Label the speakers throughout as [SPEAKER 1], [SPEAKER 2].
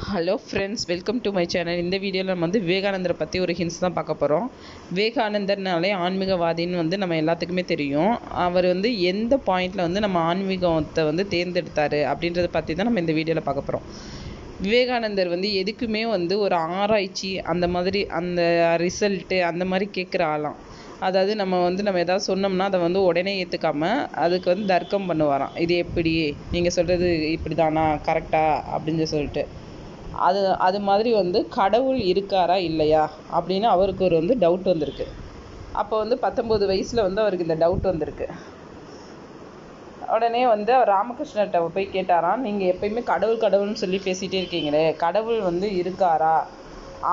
[SPEAKER 1] Hello friends, welcome to my channel. இந்த வீடியோவில் நம்ம விவேகானந்தரை பற்றி ஒரு ஹின்ஸ் தான் பார்க்க போகிறோம். விவேகானந்தர்னாலே ஆன்மீகவாதின்னு நம்ம எல்லாத்துக்குமே தெரியும். அவர் எந்த பாயிண்டில் நம்ம ஆன்மீகத்தை தேர்ந்தெடுத்தார் அப்படின்றத பற்றி தான் நம்ம இந்த வீடியோவில் பார்க்க போகிறோம். விவேகானந்தர் எதுக்குமே ஒரு ஆராய்ச்சி அந்த மாதிரி அந்த ரிசல்ட்டு அந்த மாதிரி கேட்குற ஆளாம். அதாவது நம்ம எதாவது சொன்னோம்னா அதை உடனே ஏற்றுக்காமல் அதுக்கு தர்க்கம் பண்ணுவாராம். இது எப்படி, நீங்கள் சொல்கிறது இப்படி தானா, கரெக்டா அப்படின்னு சொல்லிட்டு அது மாதிரி கடவுள் இருக்காரா இல்லையா அப்படின்னு அவருக்கு ஒரு டவுட் வந்திருக்கு. அப்போ 19 வயசில் அவருக்கு இந்த டவுட் வந்திருக்கு. உடனே அவர் ராமகிருஷ்ணர்கிட்ட போய் கேட்டாராம், நீங்கள் எப்பயுமே கடவுள் கடவுள்னு சொல்லி பேசிகிட்டே இருக்கீங்களே, கடவுள் இருக்காரா,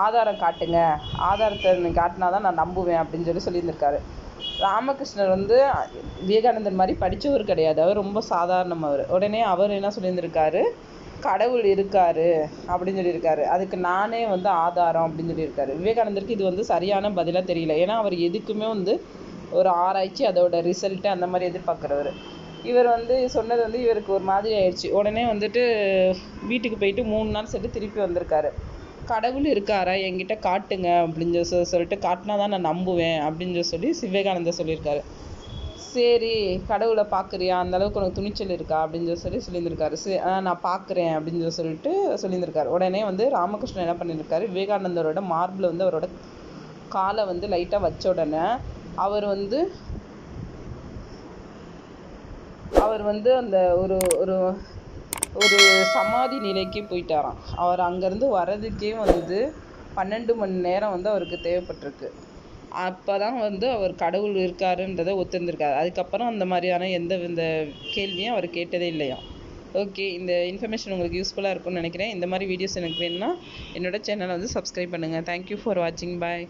[SPEAKER 1] ஆதாரம் காட்டுங்க, ஆதாரத்தை காட்டினா தான் நான் நம்புவேன் அப்படின்னு சொல்லியிருந்திருக்காரு. ராமகிருஷ்ணர் விவேகானந்தர் மாதிரி படித்தவர் கிடையாது, அவர் ரொம்ப சாதாரணமானவர். உடனே அவர் என்ன சொல்லியிருந்திருக்காரு, கடவுள் இருக்காரு அப்படின்னு சொல்லியிருக்காரு, அதுக்கு நானே ஆதாரம் அப்படின்னு சொல்லியிருக்காரு. விவேகானந்தருக்கு இது சரியான பதிலாக தெரியல. ஏன்னா அவர் எதுக்குமே ஒரு ஆராய்ச்சி அதோட ரிசல்ட்டு அந்த மாதிரி எதிர்பார்க்குறவர். இவர் சொன்னது இவருக்கு ஒரு மாதிரி ஆயிடுச்சு. உடனே வீட்டுக்கு போயிட்டு 3 நாள் சென்று திருப்பி வந்திருக்காரு. கடவுள் இருக்காரா, என்கிட்ட காட்டுங்க அப்படின்னு சொல்லிட்டு காட்டினா தான் நான் நம்புவேன் அப்படின்னு சொல்லி விவேகானந்தர் சொல்லியிருக்காரு. சரி, கடவுளை பார்க்குறியா, அந்தளவுக்கு உனக்கு துணிச்சல் இருக்கா அப்படின்னு சொல்லியிருந்திருக்காரு. நான் பார்க்குறேன் அப்படின்னு சொல்லிட்டு சொல்லியிருந்திருக்காரு. உடனே ராமகிருஷ்ணன் என்ன பண்ணியிருக்காரு, விவேகானந்தரோட மார்பில் அவரோட காலை லைட்டாக வச்ச உடனே அவர் அவர் அந்த ஒரு ஒரு ஒரு சமாதி நிலைக்கு போயிட்டாராம். அவர் அங்கேருந்து வர்றதுக்கே 12 மணி நேரம் அவருக்கு தேவைப்பட்டிருக்கு. அப்போ தான் அவர் கடவுள் இருக்காருன்றதை ஒத்துருந்துருக்காரு. அதுக்கப்புறம் அந்த மாதிரியான எந்த கேள்வியும் அவர் கேட்டதே இல்லையா. ஓகே, இந்த இன்ஃபர்மேஷன் உங்களுக்கு யூஸ்ஃபுல்லாக இருக்கும்னு நினைக்கிறேன். இந்த மாதிரி வீடியோஸ் எனக்கு வேணும்னா என்னோட சேனலை சப்ஸ்கிரைப் பண்ணுங்கள். தேங்க்யூ ஃபார் வாட்சிங். பாய்.